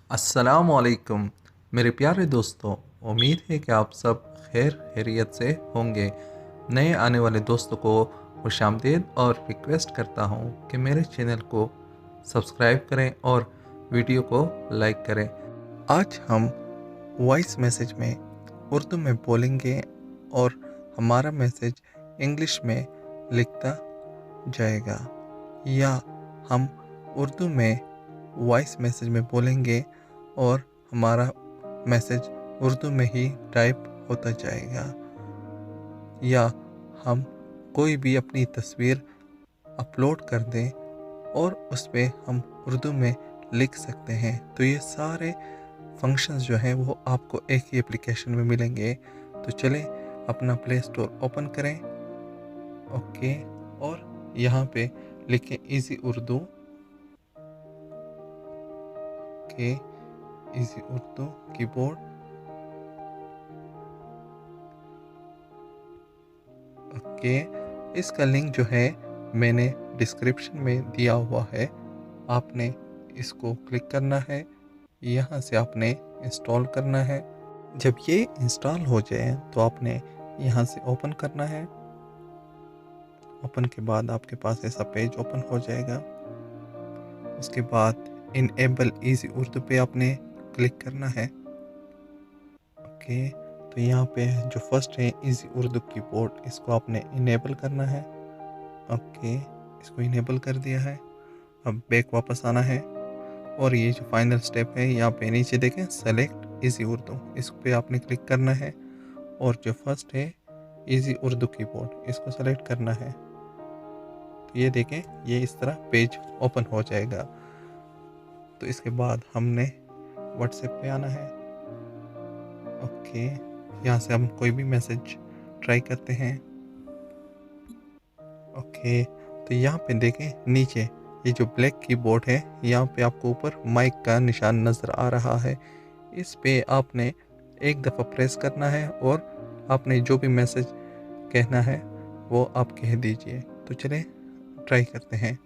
अस्सलामुअलैकुम मेरे प्यारे दोस्तों। उम्मीद है कि आप सब खैर खैरियत से होंगे। नए आने वाले दोस्तों को खुशामदीद और रिक्वेस्ट करता हूँ कि मेरे चैनल को सब्सक्राइब करें और वीडियो को लाइक करें। आज हम वॉइस मैसेज में उर्दू में बोलेंगे और हमारा मैसेज इंग्लिश में लिखता जाएगा, या हम उर्दू में वॉइस मैसेज में बोलेंगे और हमारा मैसेज उर्दू में ही टाइप होता जाएगा, या हम कोई भी अपनी तस्वीर अपलोड कर दें और उस पर हम उर्दू में लिख सकते हैं। तो ये सारे फंक्शंस जो हैं वो आपको एक ही एप्लीकेशन में मिलेंगे। तो चलें अपना प्ले स्टोर ओपन करें, ओके, और यहाँ पे लिखें इजी उर्दू के इजी उर्दू कीबोर्ड, ओके। इसका लिंक जो है मैंने डिस्क्रिप्शन में दिया हुआ है, आपने इसको क्लिक करना है, यहाँ से आपने इंस्टॉल करना है। जब ये इंस्टॉल हो जाए तो आपने यहाँ से ओपन करना है। ओपन के बाद आपके पास ऐसा पेज ओपन हो जाएगा। उसके बाद इनेबल इजी उर्दू पे आपने क्लिक करना है, ओके। तो यहाँ पे जो फर्स्ट है इजी उर्दू कीबोर्ड, इसको आपने इनेबल करना है, ओके। इसको इनेबल कर दिया है। अब बैक वापस आना है और ये जो फाइनल स्टेप है यहाँ पे नीचे देखें सेलेक्ट इजी उर्दू, इस पे आपने क्लिक करना है और जो फर्स्ट है इजी उर्दू कीबोर्ड, इसको सेलेक्ट करना है। तो ये देखें ये इस तरह पेज ओपन हो जाएगा। तो इसके बाद हमने व्हाट्सएप पे आना है, ओके। यहाँ से हम कोई भी मैसेज ट्राई करते हैं, ओके। तो यहाँ पे देखें नीचे ये जो ब्लैक कीबोर्ड है, यहाँ पे आपको ऊपर माइक का निशान नज़र आ रहा है। इस पे आपने एक दफ़ा प्रेस करना है और आपने जो भी मैसेज कहना है वो आप कह दीजिए। तो चलें ट्राई करते हैं।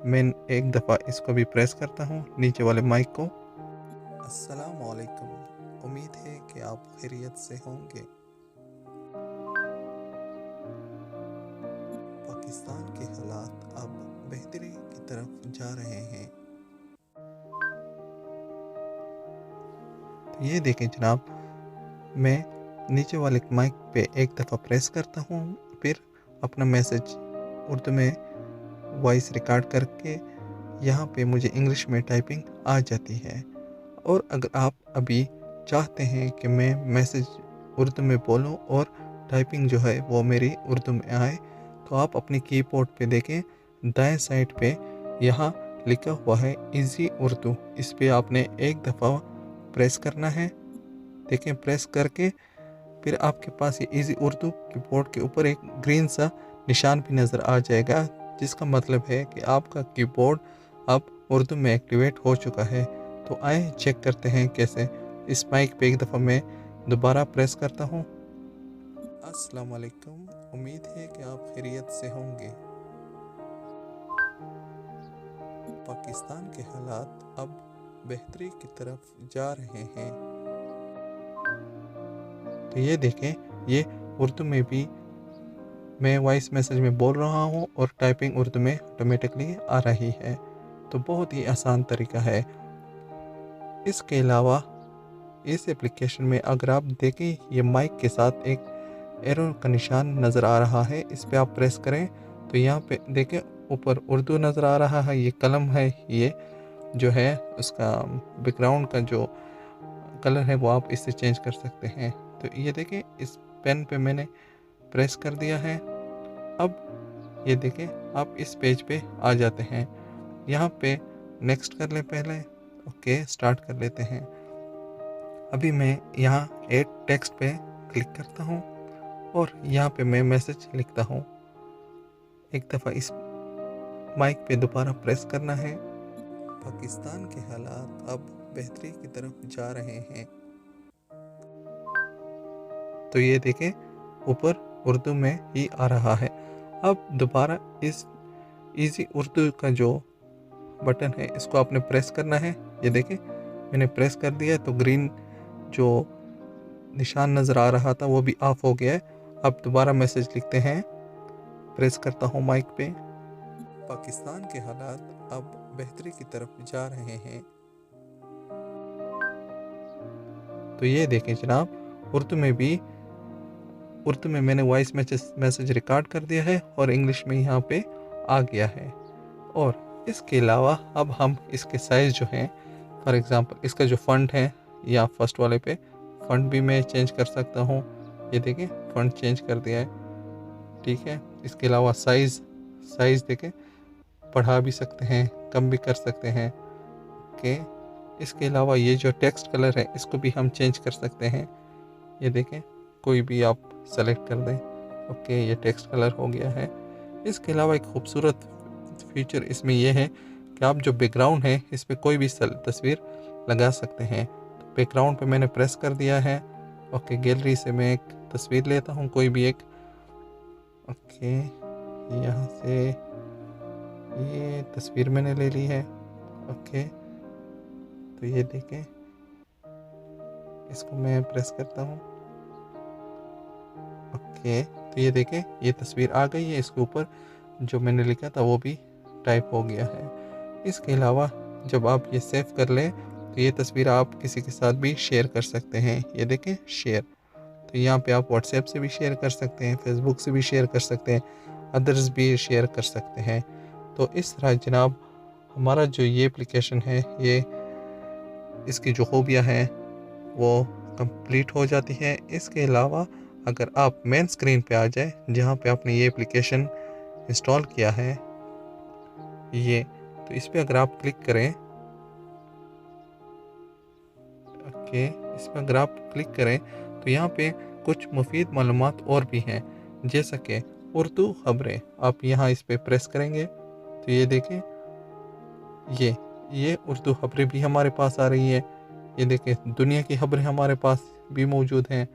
मैं एक दफ़ा इसको भी प्रेस करता हूँ, नीचे वाले माइक को। अस्सलामुअलैकुम, उम्मीद है कि आप खैरियत से होंगे। पाकिस्तान के हालात अब बेहतरी की तरफ जा रहे हैं। तो ये देखें जनाब, मैं नीचे वाले माइक पे एक दफ़ा प्रेस करता हूँ, फिर अपना मैसेज उर्दू में वॉइस रिकॉर्ड करके यहाँ पे मुझे इंग्लिश में टाइपिंग आ जाती है। और अगर आप अभी चाहते हैं कि मैं मैसेज उर्दू में बोलूं और टाइपिंग जो है वो मेरी उर्दू में आए, तो आप अपनी कीबोर्ड पे देखें दाएं साइड पे यहाँ लिखा हुआ है इजी उर्दू, इस पे आपने एक दफ़ा प्रेस करना है। देखें प्रेस करके फिर आपके पास ये इजी उर्दू कीबोर्ड के ऊपर एक ग्रीन सा निशान भी नज़र आ जाएगा, जिसका मतलब है कि आपका कीबोर्ड अब उर्दू में एक्टिवेट हो चुका है। तो आए चेक करते हैं कैसे। इस माइक पे एक दफ़ा मैं दोबारा प्रेस करता हूँ। अस्सलाम वालेकुम, उम्मीद है कि आप खैरियत से होंगे। पाकिस्तान के हालात अब बेहतरी की तरफ जा रहे हैं। तो ये देखें ये उर्दू में भी मैं वॉइस मैसेज में बोल रहा हूँ और टाइपिंग उर्दू में ऑटोमेटिकली आ रही है। तो बहुत ही आसान तरीका है। इसके अलावा इस एप्लीकेशन में अगर आप देखें ये माइक के साथ एक एरो का निशान नज़र आ रहा है, इस पे आप प्रेस करें तो यहाँ पे देखें ऊपर उर्दू नज़र आ रहा है, ये कलम है, ये जो है उसका बैकग्राउंड का जो कलर है वो आप इससे चेंज कर सकते हैं। तो ये देखें इस पेन पे मैंने प्रेस कर दिया है। अब ये देखें आप इस पेज पे आ जाते हैं। यहाँ पे नेक्स्ट कर लें पहले, ओके, स्टार्ट कर लेते हैं। अभी मैं यहाँ ऐड टेक्स्ट पे क्लिक करता हूँ और यहाँ पे मैं मैसेज लिखता हूँ। एक दफ़ा इस माइक पे दोबारा प्रेस करना है। पाकिस्तान के हालात अब बेहतरी की तरफ जा रहे हैं। तो ये देखें ऊपर उर्दू में ही आ रहा है। अब दोबारा इस इजी उर्दू का जो बटन है इसको आपने प्रेस करना है। ये देखें मैंने प्रेस कर दिया है तो ग्रीन जो निशान नज़र आ रहा था वो भी ऑफ हो गया है। अब दोबारा मैसेज लिखते हैं, प्रेस करता हूँ माइक पे। पाकिस्तान के हालात अब बेहतरी की तरफ जा रहे हैं। तो ये देखें जनाब, उर्दू में मैंने वॉइस मैसेज रिकॉर्ड कर दिया है और इंग्लिश में यहाँ पे आ गया है। और इसके अलावा अब हम इसके साइज़ जो हैं, फॉर एग्ज़ाम्पल इसका जो फ़ॉन्ट है या फर्स्ट वाले पे फ़ॉन्ट भी मैं चेंज कर सकता हूँ। ये देखें फ़ॉन्ट चेंज कर दिया है, ठीक है। इसके अलावा साइज़ देखें, बढ़ा भी सकते हैं, कम भी कर सकते हैं, ओके। इसके अलावा ये जो टेक्स्ट कलर है इसको भी हम चेंज कर सकते हैं। ये देखें कोई भी आप सेलेक्ट कर दें, ओके, ये टेक्स्ट कलर हो गया है। इसके अलावा एक खूबसूरत फीचर इसमें यह है कि आप जो बैकग्राउंड है इस पर कोई भी तस्वीर लगा सकते हैं। तो बैकग्राउंड पे मैंने प्रेस कर दिया है, ओके। गैलरी से मैं एक तस्वीर लेता हूँ, कोई भी एक, ओके। यहाँ से ये तस्वीर मैंने ले ली है, ओके। तो ये देखें, इसको मैं प्रेस करता हूँ, ओके। तो ये देखें ये तस्वीर आ गई है, इसके ऊपर जो मैंने लिखा था वो भी टाइप हो गया है। इसके अलावा जब आप ये सेव कर लें तो ये तस्वीर आप किसी के साथ भी शेयर कर सकते हैं। ये देखें शेयर, तो यहाँ पे आप व्हाट्सएप से भी शेयर कर सकते हैं, फेसबुक से भी शेयर कर सकते हैं, अदर्स भी शेयर कर सकते हैं। तो इस तरह जनाब हमारा जो ये एप्लीकेशन है, ये इसकी जो खूबियाँ हैं वो कंप्लीट हो जाती है। इसके अलावा अगर आप मेन स्क्रीन पे आ जाए जहाँ पे आपने ये एप्लीकेशन इंस्टॉल किया है, ये तो इस पे अगर आप क्लिक करें, ओके, इस पे अगर आप क्लिक करें तो यहाँ पे कुछ मुफीद मालूमात और भी हैं, जैसा कि उर्दू खबरें। आप यहाँ इस पे प्रेस करेंगे तो ये देखें ये उर्दू खबरें भी हमारे पास आ रही है। ये देखें दुनिया की खबरें हमारे पास भी मौजूद हैं,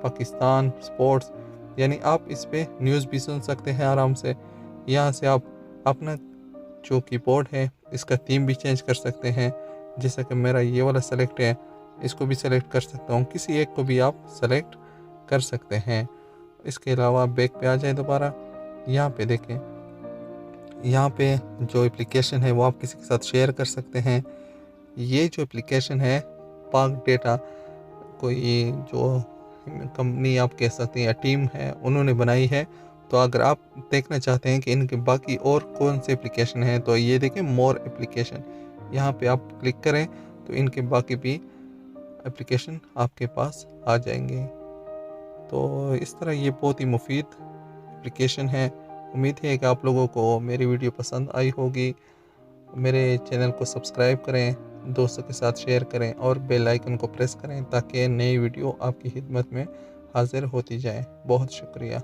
पाकिस्तान, स्पोर्ट्स, यानी आप इस पे न्यूज़ भी सुन सकते हैं आराम से। यहाँ से आप अपना जो कीबोर्ड है इसका थीम भी चेंज कर सकते हैं, जैसा कि मेरा ये वाला सेलेक्ट है, इसको भी सेलेक्ट कर सकता हूँ, किसी एक को भी आप सेलेक्ट कर सकते हैं। इसके अलावा बैक पे आ जाए दोबारा, यहाँ पे देखें, यहाँ पे जो एप्लीकेशन है वो आप किसी के साथ शेयर कर सकते हैं। ये जो एप्लीकेशन है पाक डेटा, कोई जो कंपनी आप कह सकते हैं या टीम है उन्होंने बनाई है। तो अगर आप देखना चाहते हैं कि इनके बाकी और कौन से एप्लीकेशन हैं तो ये देखें मोर एप्लीकेशन, यहाँ पे आप क्लिक करें तो इनके बाकी भी एप्लीकेशन आपके पास आ जाएंगे। तो इस तरह ये बहुत ही मुफीद एप्लीकेशन है। उम्मीद है कि आप लोगों को मेरी वीडियो पसंद आई होगी। मेरे चैनल को सब्सक्राइब करें, दोस्तों के साथ शेयर करें और बेल आइकन को प्रेस करें ताकि नई वीडियो आपकी खिदमत में हाजिर होती जाए। बहुत शुक्रिया।